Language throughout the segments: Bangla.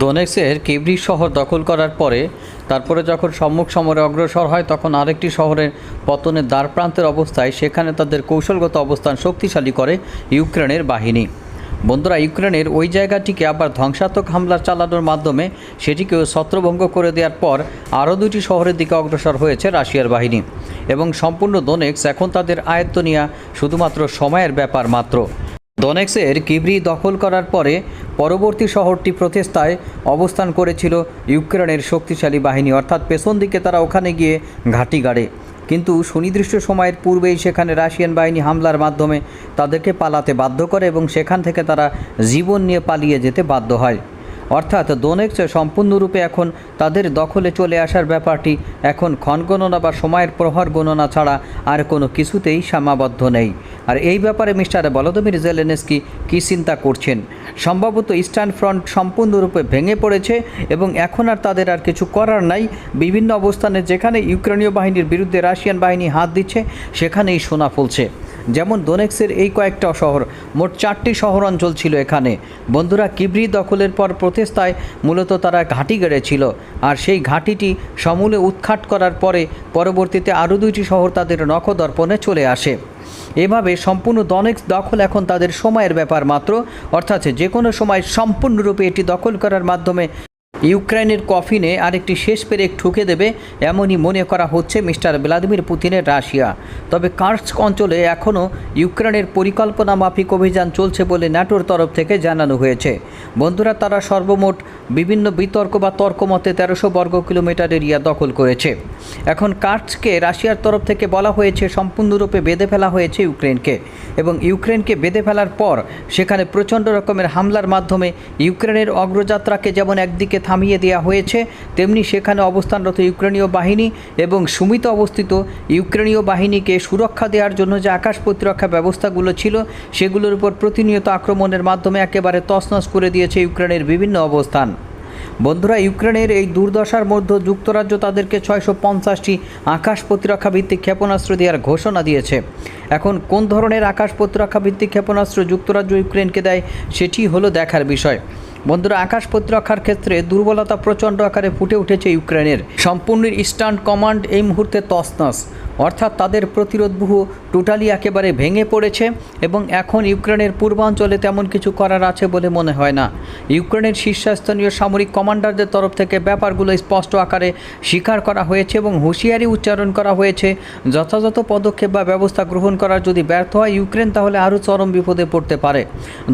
দোনেৎস্কের কিভরি শহর দখল করার পরে তারপরে যখন সম্মুখ সমরে অগ্রসর হয় তখন আরেকটি শহরের পতনের দ্বারপ্রান্তের অবস্থায় সেখানে তাদের কৌশলগত অবস্থান শক্তিশালী করে ইউক্রেনের বাহিনী। বন্ধুরা, ইউক্রেনের ওই জায়গাটিকে আবার ধ্বংসাত্মক হামলা চালানোর মাধ্যমে সেটিকেও ছত্রভঙ্গ করে দেওয়ার পর আরও দুটি শহরের দিকে অগ্রসর হয়েছে রাশিয়ার বাহিনী এবং সম্পূর্ণ দোনেৎস্ক এখন তাদের আয়ত্ত নেওয়া শুধুমাত্র সময়ের ব্যাপার মাত্র। দোনেৎস্কের কিভরি দখল করার পরে পরবর্তী শহরটি প্রচেষ্টায় অবস্থান করেছিল ইউক্রেনের শক্তিশালী বাহিনী, অর্থাৎ পেছন দিকে তারা ওখানে গিয়ে ঘাঁটি গাড়ে, কিন্তু সুনির্দিষ্ট সময়ের পূর্বেই সেখানে রাশিয়ান বাহিনী হামলার মাধ্যমে তাদেরকে পালাতে বাধ্য করে এবং সেখান থেকে তারা জীবন নিয়ে পালিয়ে যেতে বাধ্য হয়। অর্থাৎ দোনেৎস্ক সম্পূর্ণরূপে এখন তাদের দখলে চলে আসার ব্যাপারটি এখন ক্ষণগণনা বা সময়ের প্রহর গণনা ছাড়া আর কোনো কিছুতেই সীমাবদ্ধ নেই। আর এই ব্যাপারে মিস্টার ভলোদিমির জেলেনস্কি কী চিন্তা করছেন? সম্ভবত ইস্টার্ন ফ্রন্ট সম্পূর্ণরূপে ভেঙে পড়েছে এবং এখন আর তাদের আর কিছু করার নাই। বিভিন্ন অবস্থানে যেখানে ইউক্রেনীয় বাহিনীর বিরুদ্ধে রাশিয়ান বাহিনী হাত দিচ্ছে সেখানেই সোনা ফলছে। যেমন দোনেৎস্কের এই কয়েকটা শহর, মোট 4টি শহর অঞ্চল ছিল এখানে। বন্ধুরা, কিভরি দখলের পর প্রচেষ্টায় মূলত তারা ঘাঁটি গেড়েছিল, আর সেই ঘাঁটিটি সমূলে উৎখাত করার পরে পরবর্তীতে আরও 2টি শহর তাদের নখদর্পণে চলে আসে। এভাবে সম্পূর্ণ দোনেৎস্ক দখল এখন তাদের সময়ের ব্যাপার মাত্র, অর্থাৎ যে কোনো সময় সম্পূর্ণরূপে এটি দখল করার মাধ্যমে ইউক্রেনের কফিনে আরেকটি শেষ পেরেক ঠুকে দেবে এমনই মনে করা হচ্ছে মিস্টার ভ্লাদিমির পুতিনের রাশিয়া। তবে কার্স্ক অঞ্চলে এখনও ইউক্রেনের পরিকল্পনা মাফিক অভিযান চলছে বলে ন্যাটোর তরফ থেকে জানানো হয়েছে। বন্ধুরা, তারা সর্বমোট বিভিন্ন বিতর্ক বা তর্কমতে 1300 বর্গ কিলোমিটার এরিয়া দখল করেছে। এখন কার্স্ককে রাশিয়ার তরফ থেকে বলা হয়েছে সম্পূর্ণরূপে বেঁধে ফেলা হয়েছে ইউক্রেনকে, এবং ইউক্রেনকে বেঁধে ফেলার পর সেখানে প্রচণ্ড রকমের হামলার মাধ্যমে ইউক্রেনের অগ্রযাত্রাকে যেমন একদিকে থামিয়ে দেওয়া হয়েছে, তেমনি সেখানে অবস্থানরত ইউক্রেনীয় বাহিনী এবং সুমিত অবস্থিত ইউক্রেনীয় বাহিনীকে সুরক্ষা দেওয়ার জন্য যে আকাশ প্রতিরক্ষা ব্যবস্থাগুলো ছিল সেগুলোর উপর প্রতিনিয়ত আক্রমণের মাধ্যমে একেবারে তছনছ করে দিয়েছে ইউক্রেনের বিভিন্ন অবস্থান। বন্ধুরা, ইউক্রেনের এই দুর্দশার মধ্যে যুক্তরাজ্য তাদেরকে 650টি আকাশ প্রতিরক্ষা ভিত্তিক ক্ষেপণাস্ত্র দেওয়ার ঘোষণা দিয়েছে। এখন কোন ধরনের আকাশ প্রতিরক্ষা ভিত্তিক ক্ষেপণাস্ত্র যুক্তরাজ্য ইউক্রেনকে দেয় সেটি হলো দেখার বিষয়। বন্ধুরা, আকাশ প্রতিরক্ষার ক্ষেত্রে দুর্বলতা প্রচণ্ড আকারে ফুটে উঠেছে ইউক্রেনের। সম্পূর্ণ ইস্টার্ন কমান্ড এই মুহূর্তে তছনছ, অর্থাৎ তাদের প্রতিরোধব্যূহ টোটালি একেবারে ভেঙে পড়েছে এবং এখন ইউক্রেনের পূর্বাঞ্চলে তেমন কিছু করার আছে বলে মনে হয় না। ইউক্রেনের শীর্ষস্থানীয় সামরিক কমান্ডারদের তরফ থেকে ব্যাপারগুলো স্পষ্ট আকারে স্বীকার করা হয়েছে এবং হুঁশিয়ারি উচ্চারণ করা হয়েছে, যথাযথ পদক্ষেপ বা ব্যবস্থা গ্রহণ করার যদি ব্যর্থ হয় ইউক্রেন তাহলে আরও চরম বিপদে পড়তে পারে।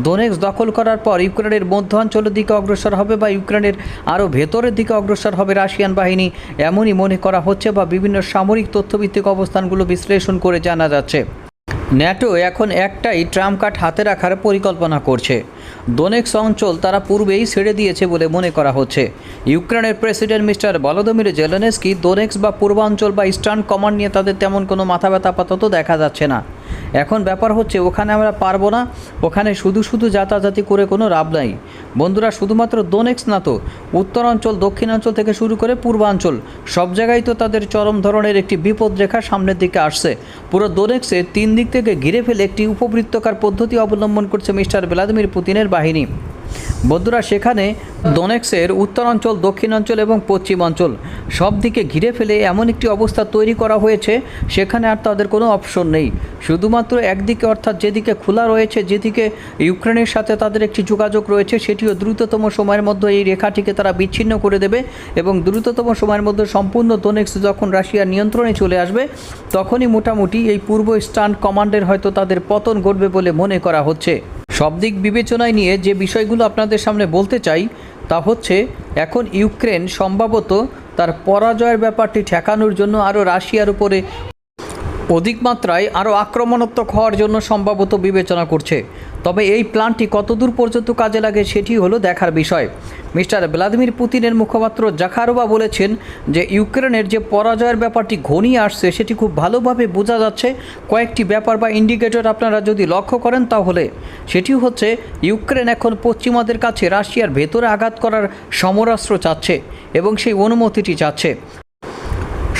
দোনেৎস্ক দখল করার পর ইউক্রেনের মধ্যাঞ্চলের দিকে অগ্রসর হবে বা ইউক্রেনের আরও ভেতরের দিকে অগ্রসর হবে রাশিয়ান বাহিনী, এমনই মনে করা হচ্ছে বা বিভিন্ন সামরিক তথ্যভিত্তিক অবস্থানগুলো বিশ্লেষণ করে জানা যাচ্ছে। ন্যাটো এখন একটাই ট্রাম্প কার্ড হাতে রাখার পরিকল্পনা করছে। দোনেৎস্ক অঞ্চল তারা পূর্বেই ছেড়ে দিয়েছে বলে মনে করা হচ্ছে। ইউক্রেনের president mister Volodymyr Zelensky Donetsk বা পূর্বাঞ্চল বা ইস্টার্ন কমান্ড নিয়ে তাদের তেমন কোনো মাথা ব্যথা আপাতত দেখা যাচ্ছে না। এখন ব্যাপার হচ্ছে ওখানে আমরা পারবো না, ওখানে শুধু শুধু যাতাযাতি করে কোনো লাভ নাই। বন্ধুরা, শুধুমাত্র দোনেৎস্ক না তো, উত্তরাঞ্চল, দক্ষিণাঞ্চল থেকে শুরু করে পূর্বাঞ্চল সব জায়গায় তো তাদের চরম ধরনের একটি বিপদ রেখা সামনের দিকে আসছে। পুরো দোনেৎস্কের 3 দিক থেকে ঘিরে ফেলে একটি উপবৃত্তকার পদ্ধতি অবলম্বন করছে মিস্টার ভ্লাদিমির পুতিনের বাহিনী। বন্ধুরা, সেখানে দোনেৎস্কের উত্তরাঞ্চল, দক্ষিণাঞ্চল এবং পশ্চিমাঞ্চল সব দিকে ঘিরে ফেলে এমন একটি অবস্থা তৈরি করা হয়েছে সেখানে আর তাদের কোনো অপশন নেই। শুধুমাত্র একদিকে, অর্থাৎ যেদিকে খোলা রয়েছে, যেদিকে ইউক্রেনের সাথে তাদের একটি যোগাযোগ রয়েছে, সেটিও দ্রুততম সময়ের মধ্যে এই রেখাটিকে তারা বিচ্ছিন্ন করে দেবে এবং দ্রুততম সময়ের মধ্যে সম্পূর্ণ দোনেৎস্ক যখন রাশিয়ার নিয়ন্ত্রণে চলে আসবে তখনই মোটামুটি এই পূর্ব ইস্টার্ন কমান্ডের হয়তো তাদের পতন ঘটবে বলে মনে করা হচ্ছে। সব দিক বিবেচনায় নিয়ে যে বিষয়গুলো আপনাদের সামনে বলতে চাই তা হচ্ছে, এখন ইউক্রেন সম্ভবত তার পরাজয়ের ব্যাপারটি ঠেকানোর জন্য আরও রাশিয়ার উপরে অধিক মাত্রায় আরও আক্রমণাত্মক হওয়ার জন্য সম্ভবত বিবেচনা করছে। তবে এই প্ল্যানটি কতদূর পর্যন্ত কাজে লাগে সেটি হলো দেখার বিষয়। মিস্টার ভ্লাদিমির পুতিনের মুখপাত্র জাখারোভা বলেছেন যে ইউক্রেনের যে পরাজয়ের ব্যাপারটি ঘনিয়ে আসছে সেটি খুব ভালোভাবে বোঝা যাচ্ছে। কয়েকটি ব্যাপার বা ইন্ডিকেটর আপনারা যদি লক্ষ্য করেন তাহলে সেটি হচ্ছে, ইউক্রেন এখন পশ্চিমাদের কাছে রাশিয়ার ভেতরে আঘাত করার সমরাস্ত্র চাচ্ছে এবং সেই অনুমতিটি চাচ্ছে।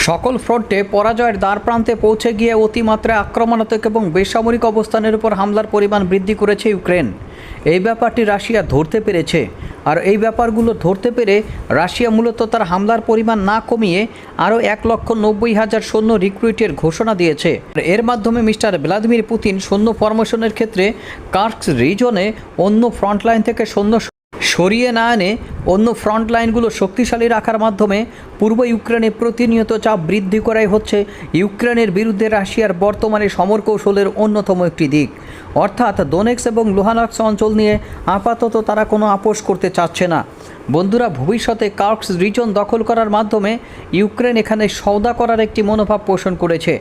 সকল ফ্রন্টে পরাজয়ের দ্বার প্রান্তে পৌঁছে গিয়ে অতিমাত্রায় আক্রমণাত্মক এবং বেসামরিক অবস্থানের উপর হামলার পরিমাণ বৃদ্ধি করেছে ইউক্রেন। এই ব্যাপারটি রাশিয়া ধরতে পেরেছে। আর এই ব্যাপারগুলো ধরতে পেরে রাশিয়া মূলত তার হামলার পরিমাণ না কমিয়ে আরও 1,90,000 সৈন্য রিক্রুটের ঘোষণা দিয়েছে। এর মাধ্যমে মিস্টার ভ্লাদিমির পুতিন সৈন্য ফরমেশনের ক্ষেত্রে কার্স্ক রিজনে অন্য ফ্রন্টলাইন থেকে সৈন্য সরিয়ে না এনে অন্য ফ্রন্ট লাইনগুলো শক্তিশালী রাখার মাধ্যমে পূর্ব ইউক্রেনে প্রতিনিয়ত চাপ বৃদ্ধি করাই হচ্ছে ইউক্রেনের বিরুদ্ধে রাশিয়ার বর্তমানে সমর কৌশলের অন্যতম একটি দিক। অর্থাৎ দোনেক্স এবং লুহানস্ক অঞ্চল নিয়ে আপাতত তারা কোনো আপোষ করতে চাচ্ছে না। বন্ধুরা, ভবিষ্যতে কার্স্ক রিজন দখল করার মাধ্যমে ইউক্রেন এখানে সওদা করার একটি মনোভাব পোষণ করেছে।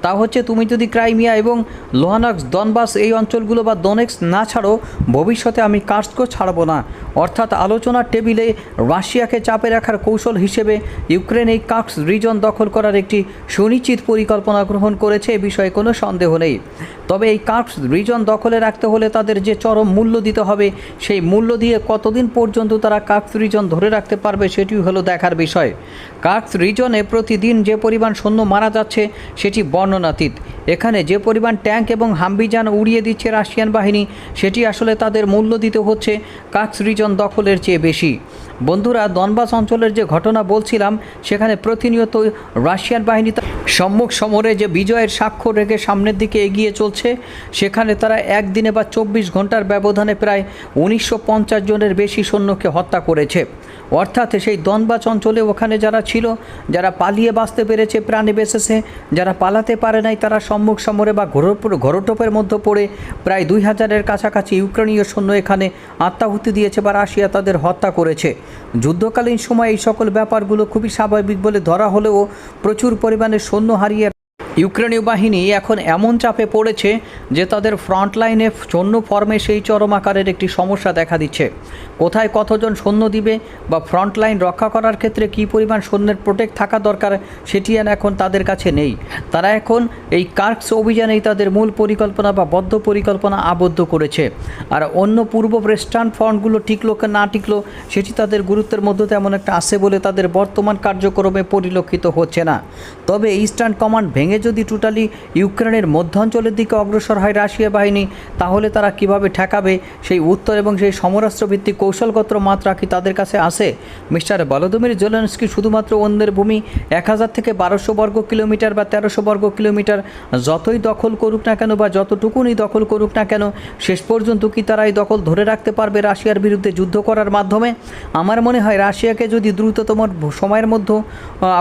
তা হচ্ছে, তুমি যদি ক্রাইমিয়া এবং লুহানস্ক, দনবাস এই অঞ্চলগুলো বা দোনেক্স না ছাড়ো, ভবিষ্যতে আমি কার্স্কও ছাড়বো না। অর্থাৎ আলোচনার টেবিলে রাশিয়াকে চাপে রাখার কৌশল হিসেবে ইউক্রেন এই কার্স্ক রিজন দখল করার একটি সুনিশ্চিত পরিকল্পনা গ্রহণ করেছে, এ বিষয়ে কোনো সন্দেহ নেই। তবে এই কার্স্ক রিজন দখলে রাখতে হলে তাদের যে চরম মূল্য দিতে হবে, সেই মূল্য দিয়ে কতদিন পর্যন্ত তারা কার্স্ক রিজন ধরে রাখতে পারবে সেটি হলো দেখার বিষয়। কার্স্ক রিজনে প্রতিদিন যে পরিমাণ সৈন্য মারা যাচ্ছে সেটি বর্ণনাতীত। এখানে যে পরিমাণ ট্যাঙ্ক এবং হাম্বিজান উড়িয়ে দিচ্ছে রাশিয়ান বাহিনী, সেটি আসলে তাদের মূল্য দিতে হচ্ছে কার্স্ক রিজন দখলের চেয়ে বেশি। বন্ধুরা, দনবাস অঞ্চলের যে ঘটনা বলছিলাম, সেখানে প্রতিনিয়ত রাশিয়ান বাহিনী সম্মুখ সমরে যে বিজয়ের স্বাক্ষর রেখে সামনের দিকে এগিয়ে চলছে, সেখানে তারা একদিনে বা 24 ঘন্টার ব্যবধানে প্রায় 1950 জনের বেশি সৈন্যকে হত্যা করেছে। অর্থাৎ সেই দনবাস অঞ্চলে ওখানে যারা ছিল, যারা পালিয়ে বাঁচতে পেরেছে প্রাণে বেঁচেছে, যারা পালাতে পারে নাই তারা সম্মুখ সমরে বা ঘোরটোপের মধ্যে পড়ে প্রায় 2000-এর কাছাকাছি ইউক্রেনীয় সৈন্য এখানে আত্মাহুতি দিয়েছে বা রাশিয়া তাদের হত্যা করেছে। যুদ্ধকালীন সময় এই সকল ব্যাপারগুলো খুবই স্বাভাবিক বলে ধরা হলেও প্রচুর পরিমাণে সৈন্য হারিয়ে ইউক্রেনীয় বাহিনী এখন এমন চাপে পড়েছে যে তাদের ফ্রন্টলাইনে সৈন্য ফর্মে সেই চরম আকারের একটি সমস্যা দেখা দিচ্ছে। কোথায় কতজন সৈন্য দিবে বা ফ্রন্টলাইন রক্ষা করার ক্ষেত্রে কী পরিমাণ সৈন্যের প্রোটেক্ট থাকা দরকার, সেটি এখন তাদের কাছে নেই। তারা এখন এই কার্স্ক অভিযানেই তাদের মূল পরিকল্পনা বা বদ্ধ পরিকল্পনা আবদ্ধ করেছে। আর অন্য পূর্ব ওয়েস্টার্ন ফ্রন্টগুলো টিকলো কি না টিকলো সেটি তাদের গুরুত্বের মধ্যে তেমন একটা আছে বলে তাদের বর্তমান কার্যক্রমে পরিলক্ষিত হচ্ছে না। তবে ইস্টার্ন কমান্ড ভেঙে যদি টোটালি ইউক্রেনের মধ্যাঞ্চলের দিকে অগ্রসর হয় রাশিয়া বাহিনী, তাহলে তারা কিভাবে ঠেকাবে সেই উত্তর এবং সেই সমরাস্ত্রভিত্তিক কৌশলগত মাত্রা কি তাদের কাছে আসে? মিস্টার ভলোদিমির জেলেনস্কি শুধুমাত্র অন্যের ভূমি 1000 থেকে 1200 বর্গ কিলোমিটার বা 1300 বর্গ কিলোমিটার যতই দখল করুক না কেন বা যতটুকুনি দখল করুক না কেন, শেষ পর্যন্ত কি তারা এই দখল ধরে রাখতে পারবে রাশিয়ার বিরুদ্ধে যুদ্ধ করার মাধ্যমে? আমার মনে হয় রাশিয়াকে যদি দ্রুততম সময়ের মধ্যে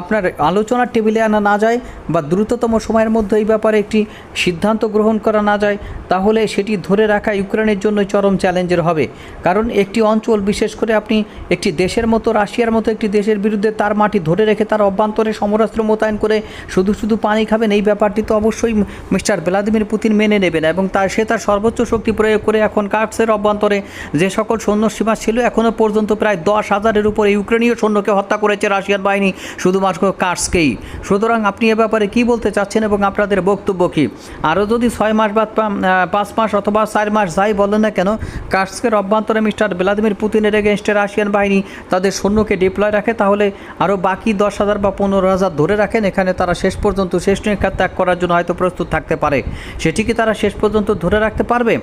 আপনার আলোচনার টেবিলে আনা না যায় বা দ্রুততম সময়ের মধ্যে এই ব্যাপারে একটি সিদ্ধান্ত গ্রহণ করা না যায়, তাহলে সেটি ধরে রাখা ইউক্রেনের জন্য চরম চ্যালেঞ্জের হবে। কারণ একটি অঞ্চল, বিশেষ করে আপনি একটি দেশের মতো, রাশিয়ার মতো একটি দেশের বিরুদ্ধে তার মাটি ধরে রেখে তার অভ্যন্তরে সমরাস্ত্র মোতায়েন করে শুধু পানি খাবেন, এই ব্যাপারটি তো অবশ্যই মিস্টার ভ্লাদিমির পুতিন মেনে নেবেন। এবং সে তার সর্বোচ্চ শক্তি প্রয়োগ করে এখন কার্স্কের অভ্যন্তরে যে সকল সৈন্য সীমা ছিল, এখনও পর্যন্ত প্রায় 10,000-এর উপরে ইউক্রেনীয় সৈন্যকে হত্যা করেছে রাশিয়ান বাহিনী শুধুমাত্র কার্স্কেই। সুতরাং আপনি এ ব্যাপারে কী বলতে চাচ্ছেন এবং আপনাদের বক্তব্য কী? আরও যদি 6 মাস বা 5 মাস অথবা 4 মাস যাই বলেন না কেন, কার্স্কের অভ্যন্তরে মিস্টার ভ্লাদিমির পুতিনের এগেনস্টে রাশিয়ান বাহিনী তাদের সৈন্যকে ডিপ্লয় রাখে, তাহলে আরও বাকি 10,000 বা 15,000 ধরে রাখেন, এখানে তারা শেষ পর্যন্ত শেষ নিরীক্ষা ত্যাগ করার জন্য হয়তো প্রস্তুত থাকতে পারে। সেটি কি তারা শেষ পর্যন্ত ধরে রাখতে পারবে?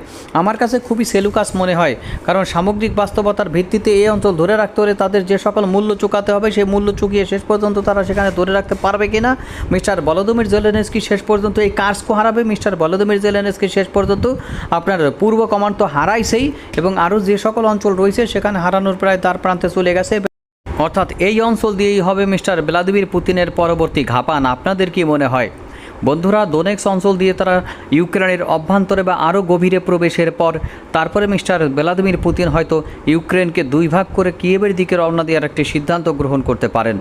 আমার কাছে খুবই সেলুকাস মনে হয়। কারণ সামগ্রিক বাস্তবতার ভিত্তিতে এই অঞ্চল ধরে রাখতে হলে তাদের যে সকল মূল্য চুকাতে হবে, সেই মূল্য চুকিয়ে শেষ পর্যন্ত তারা সেখানে ধরে রাখতে পারবে কিনা মিস্টার ভলোদিমির জেলেনস্কি শেষ পর্যন্ত এই কার্স্কও হারাবে। মিস্টার ভলোদিমির জেলেনস্কি শেষ পর্যন্ত আপনার পূর্ব কমান্ড তো হারাইছেই, এবং আরও যে সকল অঞ্চল রয়েছে সেখানে হারানোর প্রায় দ্বার প্রান্তে চলে গেছে। অর্থাৎ এই অঞ্চল দিয়েই হবে মিস্টার ভ্লাদিমির পুতিনের পরবর্তী ঘাপান। আপনাদের কি মনে হয়? বন্ধুরা, দোনেক্স অঞ্চল দিয়ে তারা ইউক্রেনের অভ্যন্তরে বা আরও গভীরে প্রবেশের পর তারপরে মিস্টার ভ্লাদিমির পুতিন হয়তো ইউক্রেনকে 2 ভাগ করে কিয়েভের দিকে রওনা দেওয়ার একটি সিদ্ধান্ত গ্রহণ করতে পারেন।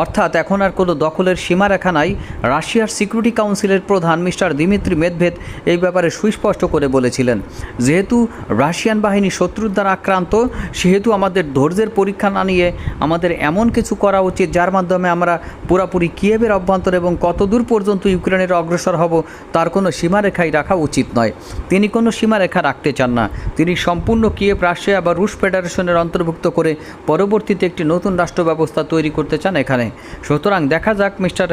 অর্থাৎ এখন আর কোনো দখলের সীমারেখা নাই। রাশিয়ার সিকিউরিটি কাউন্সিলের প্রধান মিস্টার দিমিত্রি মেদভেদ এই ব্যাপারে সুস্পষ্ট করে বলেছিলেন, যেহেতু রাশিয়ান বাহিনী শত্রুর দ্বারা আক্রান্ত, সেহেতু আমাদের ধৈর্যের পরীক্ষা না নিয়ে আমাদের এমন কিছু করা উচিত যার মাধ্যমে আমরা পুরোপুরি কিয়েভের অভ্যন্তরে এবং কতদূর পর্যন্ত ইউক্রেনের ধরনের অগ্রসর হব তার কোনো সীমারেখাই রাখা উচিত নয়। তিনি কোনো সীমারেখা রাখতে চান না। তিনি সম্পূর্ণ কিয়েভ রাশিয়া বা রুশ ফেডারেশনের অন্তর্ভুক্ত করে পরবর্তীতে একটি নতুন রাষ্ট্র ব্যবস্থা তৈরি করতে চান এখানে। সুতরাং দেখা যাক মিস্টার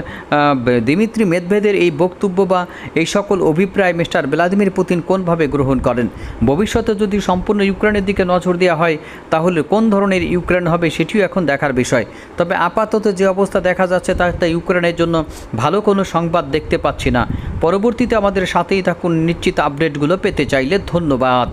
দিমিত্রি মেদভেদের এই বক্তব্য বা এই সকল অভিপ্রায় মিস্টার ভ্লাদিমির পুতিন কোনভাবে গ্রহণ করেন। ভবিষ্যতে যদি সম্পূর্ণ ইউক্রেনের দিকে নজর দেওয়া হয় তাহলে কোন ধরনের ইউক্রেন হবে সেটিও এখন দেখার বিষয়। তবে আপাতত যে অবস্থা দেখা যাচ্ছে তাতে ইউক্রেনের জন্য ভালো কোনো সংবাদ দেখতে পাচ্ছি না। পরবর্তীতে আমাদের সাথেই থাকুন নিশ্চিত আপডেটগুলো পেতে চাইলে। ধন্যবাদ।